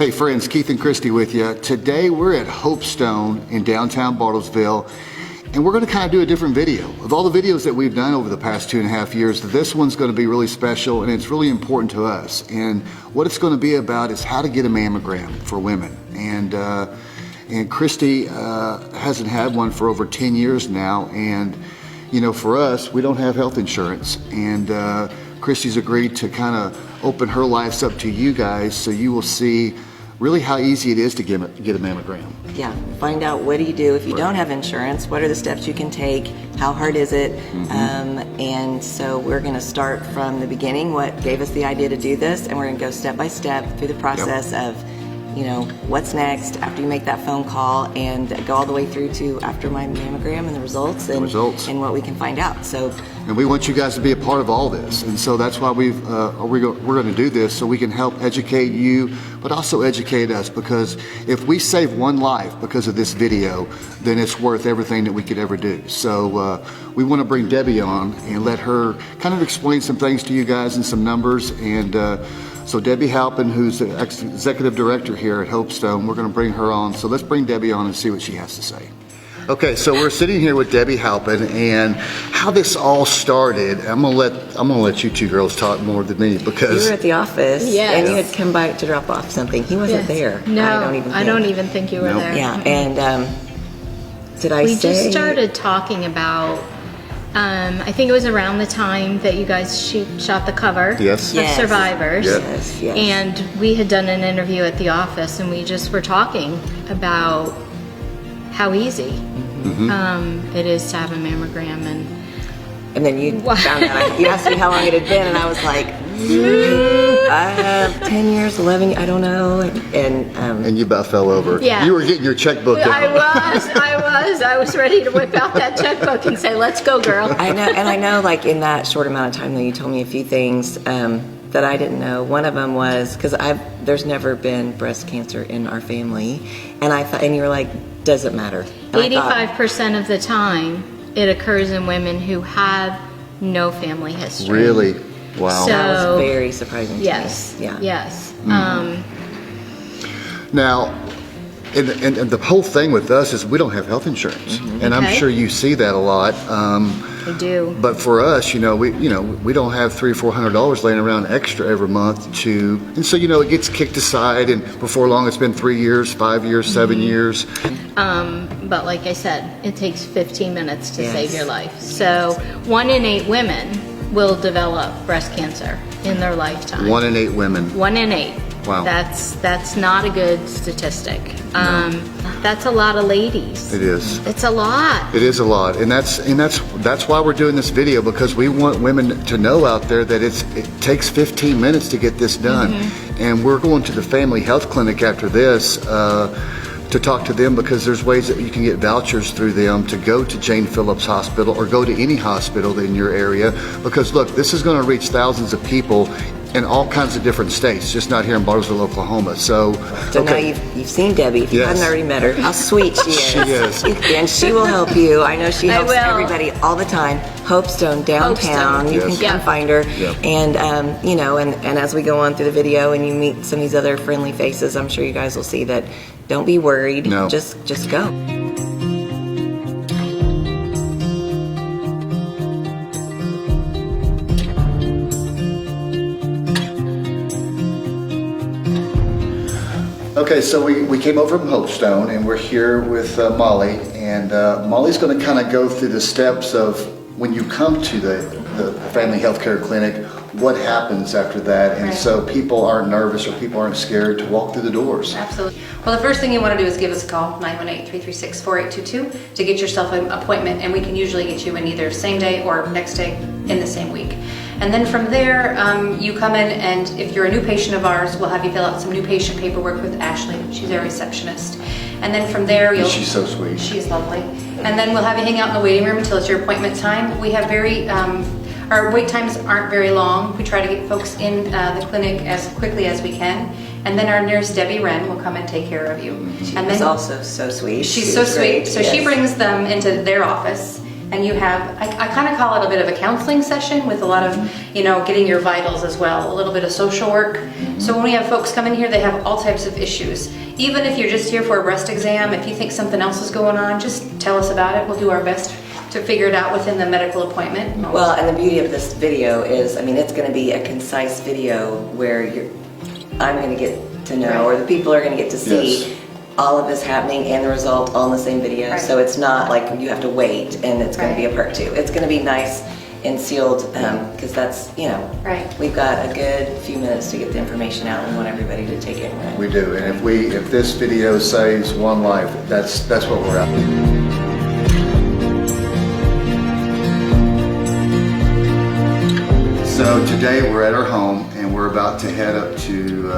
Hey friends, Keith and Christy with you. Today we're at Hopestone in downtown Bartlesville, and we're going to kind of do a different video. Of all the videos that we've done over the past 2.5 years, this one's going to be really special and it's really important to us. And what it's going to be about is how to get a mammogram for women. And Christy hasn't had one for over 10 years now, and you know, for us, we don't have health insurance, and Christy's agreed to kind of open her life up to you guys, so you will see really how easy it is to get a mammogram. Yeah, find out what do you do if you don't have insurance, what are the steps you can take, how hard is it, and so we're going to start from the beginning, what gave us the idea to do this, and we're going to go step by step through the process of, you know, what's next after you make that phone call, and go all the way through to after my mammogram and the results and what we can find out. So, and we want you guys to be a part of all this, and so that's why we're going to do this, so we can help educate you, but also educate us, because if we save one life because of this video, then it's worth everything that we could ever do. So we want to bring Debbie on and let her kind of explain some things to you guys and some numbers. And so Debbie Halpin, who's the executive director here at Hopestone, we're going to bring her on. So let's bring Debbie on and see what she has to say. Okay, so we're sitting here with Debbie Halpin, and how this all started. I'm gonna let you two girls talk more than me, because you were at the office, and you had come by to drop off something. He wasn't there. No, I don't even think you were there. Yeah, and we just started talking about. I think it was around the time that you guys shot the cover of Survivors. Yes. And we had done an interview at the office, and we just were talking about how easy it is to have a mammogram. And then you found out, you asked me how long it had been, and I was like, I have 10 years, 11, I don't know. And you about fell over. Yeah. You were getting your checkbook out. I was ready to whip out that checkbook and say, let's go, girl. I know, and I know, like, in that short amount of time, though, you told me a few things that I didn't know. One of them was, because there's never been breast cancer in our family, and I thought, and you were like, does it matter? 85% of the time, it occurs in women who have no family history. Really? Wow. So, that was very surprising to me. Yes. Now, and the whole thing with us is we don't have health insurance, and I'm sure you see that a lot. We do. But for us, we don't have $300 or $400 laying around extra every month and so it gets kicked aside, and before long it's been 3 years, 5 years, 7 years. But like I said, it takes 15 minutes to save your life. So 1 in 8 women will develop breast cancer in their lifetime. 1 in 8 women. 1 in 8. Wow. That's not a good statistic. That's a lot of ladies. It is. It's a lot. It is a lot, and that's why we're doing this video, because we want women to know out there that it takes 15 minutes to get this done. And we're going to the family health clinic after this to talk to them, because there's ways that you can get vouchers through them to go to Jane Phillips Hospital or go to any hospital in your area, because look, this is going to reach thousands of people in all kinds of different states, just not here in Bartlesville, Oklahoma. So now you've seen Debbie. If you haven't already met her, how sweet she is. She is. And she will help you. I know she helps everybody all the time. Hopestone, downtown. You can come find her. And and as we go on through the video and you meet some of these other friendly faces, I'm sure you guys will see that. Don't be worried. No. Just go. Okay, so we came over from Hopestone, and we're here with Molly, and Molly's going to kind of go through the steps of when you come to the family healthcare clinic, what happens after that, and so people aren't nervous or people aren't scared to walk through the doors. Absolutely. Well, the first thing you want to do is give us a call, 918-336-4822, to get yourself an appointment, and we can usually get you in either same day or next day in the same week. And then from there, you come in, and if you're a new patient of ours, we'll have you fill out some new patient paperwork with Ashley. She's our receptionist. And then from there, she's so sweet. She's lovely. And then we'll have you hang out in the waiting room until it's your appointment time. We have our wait times aren't very long. We try to get folks in the clinic as quickly as we can. And then our nurse, Debbie Wren, will come and take care of you. She's also so sweet. She's so sweet. So she brings them into their office, and you have, I kind of call it a bit of a counseling session with a lot of, getting your vitals as well, a little bit of social work. So when we have folks come in here, they have all types of issues. Even if you're just here for a breast exam, if you think something else is going on, just tell us about it. We'll do our best to figure it out within the medical appointment. Well, and the beauty of this video is, it's going to be a concise video where I'm going to get to know, or the people are going to get to see all of this happening and the result all in the same video. Right. So it's not like you have to wait and it's going to be a part 2. It's going to be nice and sealed because that's, we've got a good few minutes to get the information out, and we want everybody to take it. Right? We do, and if this video saves one life, that's what we're after. So today we're at our home and we're about to head up to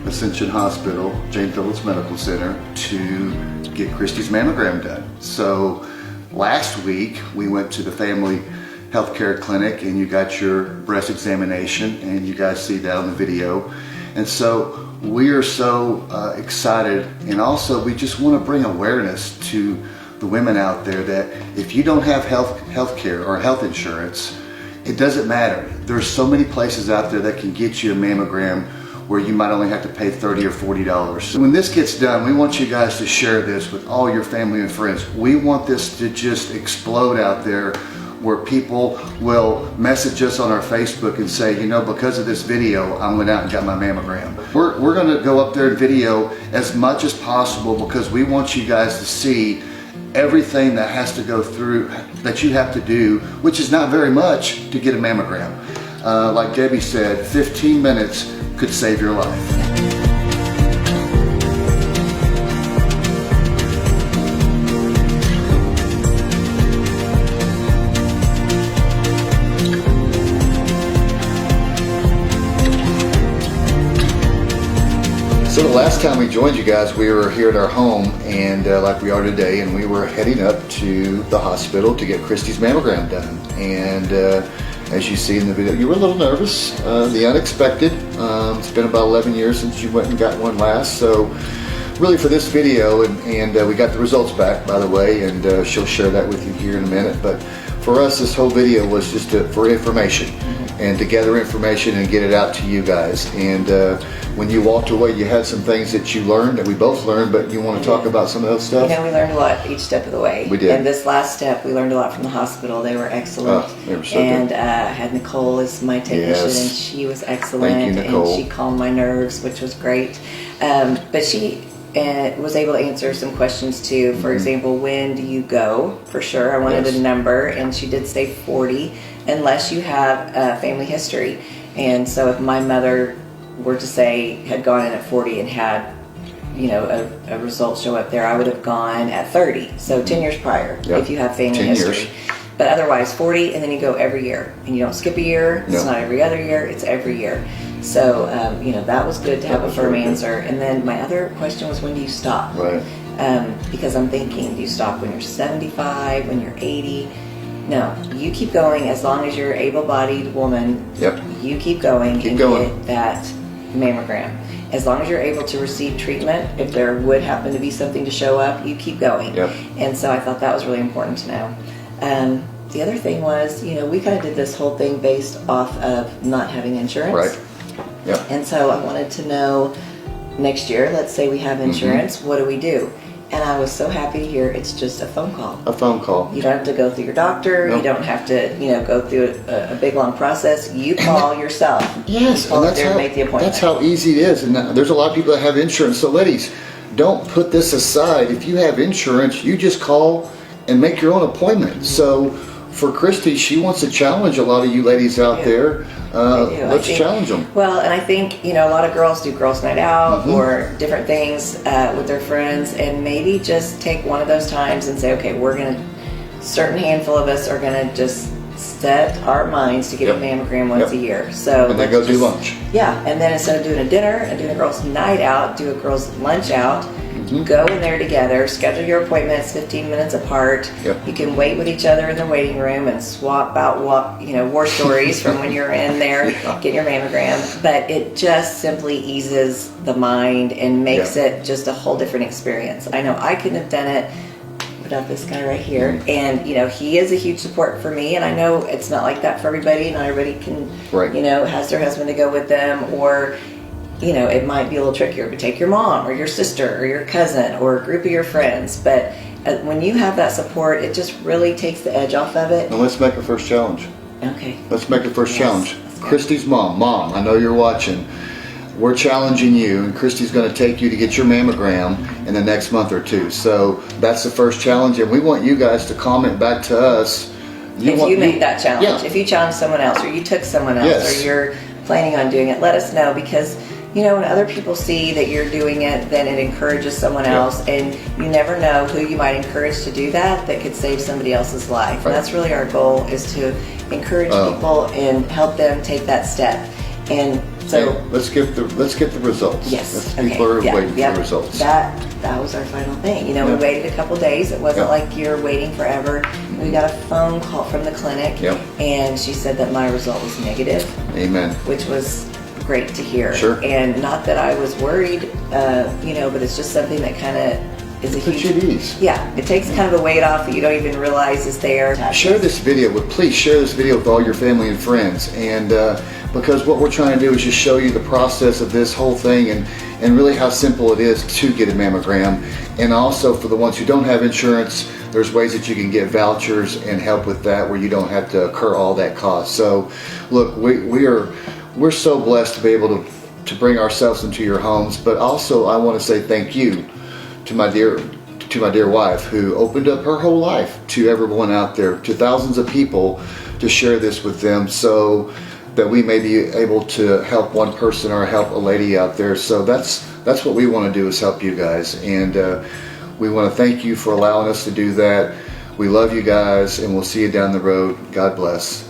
Ascension Hospital, Jane Phillips Medical Center, to get Christy's mammogram done. So last week we went to the family healthcare clinic and you got your breast examination, and you guys see that on the video. And so we are so excited, and also we just want to bring awareness to the women out there that if you don't have health care or health insurance, it doesn't matter. There's so many places out there that can get you a mammogram where you might only have to pay $30 or $40. So when this gets done, we want you guys to share this with all your family and friends. We want this to just explode out there, where people will message us on our Facebook and say, because of this video, I went out and got my mammogram. We're gonna go up there and video as much as possible, because we want you guys to see everything that has to go through, that you have to do, which is not very much, to get a mammogram. Like Debbie said, 15 minutes could save your life. So the last time we joined you guys, we were here at our home, and like we are today, and we were heading up to the hospital to get Christy's mammogram done. And as you see in the video, you were a little nervous, the unexpected. It's been about 11 years since you went and got one last. So really for this video, and we got the results back, by the way, and she'll share that with you here in a minute. But for us, this whole video was just for information, and to gather information and get it out to you guys. And when you walked away, you had some things that you learned, that we both learned, but you want to talk about some of those stuff? We learned a lot each step of the way. We did. And this last step, we learned a lot from the hospital. They were excellent. Oh, they were so and good. I had Nicole as my technician, Yes. and she was excellent. Thank you, Nicole. And she calmed my nerves, which was great. But she was able to answer some questions too. For example, when do you go? For sure, I wanted Yes. a number, and she did say 40, unless you have a family history. And so if my mother were to say had gone in at 40 and had a result show up there, I would have gone at 30, so 10 years prior. Yep. If you have family 10 history. years. But otherwise 40, and then you go every year, and you don't skip a year. It's No. not every other year, it's every year. So that was good to have a firm answer. And then my other question was, when do you stop? Right. Because I'm thinking, do you stop when you're 75, when you're 80? No, you keep going as long as you're an able-bodied woman. Yep. You keep going Keep and going. get that mammogram. As long as you're able to receive treatment, if there would happen to be something to show up, you keep going. Yep. And so I thought that was really important to know. The other thing was, we kind of did this whole thing based off of not having insurance. Right. Yep. And so I wanted to know, next year, let's say we have insurance, what do we do? And I was so happy to hear it's just a phone call. A phone call. You don't have to go through your doctor. Nope. You don't have to, go through a big long process. You call yourself. Yes, You call and up there and make the appointment. that's how easy it is. And there's a lot of people that have insurance. So ladies, don't put this aside. If you have insurance, you just call and make your own appointment. So for Christy, she wants to challenge a lot of you ladies out there. I do. Let's challenge them. Well, and I think, a lot of girls do girls' night out or different things with their friends, and maybe just take one of those times and say, okay, certain handful of us are going to just set our minds to get a mammogram once a year. So And then go do lunch. Yeah, and then instead of doing a dinner and doing a girls' night out, do a girls' lunch out. Go in there together, schedule your appointments 15 minutes apart. Yep. You can wait with each other in the waiting room and swap out war stories from when you're in there getting your mammogram. But it just simply eases the mind and makes it just a whole different experience. I know I couldn't have done it put out this guy right here, and you know, he is a huge support for me, and I know it's not like that for everybody. Not everybody can, Right. you know, has their husband to go with them, or you know, it might be a little trickier to take your mom or your sister or your cousin or a group of your friends. But when you have that support, it just really takes the edge off of it. Now let's make a first challenge. Okay. Let's make a first Yes, challenge. let's go. Christy's mom, I know you're watching. We're challenging you, and Christy's going to take you to get your mammogram in the next month or two. So that's the first challenge, and we want you guys to comment back to us. If you make that challenge, Yeah. if you challenge someone else, or you took someone else, Yes. or you're planning on doing it, let us know, because you know, when other people see that you're doing it, then it encourages someone Yeah. else, and you never know who you might encourage to do that could save somebody else's life. Right. And that's really our goal, is to encourage people and help them take that step. And so, Hey, let's get the results. yes, People are waiting for the results. That was our final thing. You know, Yeah. we waited a couple days. It wasn't Yeah. like you're waiting forever. We got a phone call from the clinic, Yep. and she said that my result was negative, Amen. which was great to hear. Sure. And not that I was worried, you know, but it's just something that kind of is a Put you at huge. ease. Yeah, it takes kind of a weight off that you don't even realize is there. Share this video, but please share this video with all your family and friends. And because what we're trying to do is just show you the process of this whole thing, and really how simple it is to get a mammogram. And also for the ones who don't have insurance, there's ways that you can get vouchers and help with that, where you don't have to incur all that cost. So look, we're so blessed to be able to bring ourselves into your homes. But also I want to say thank you to my dear wife, who opened up her whole life to everyone out there, to thousands of people, to share this with them, so that we may be able to help one person or help a lady out there. So that's what we want to do, is help you guys, and we want to thank you for allowing us to do that. We love you guys, and we'll see you down the road. God bless.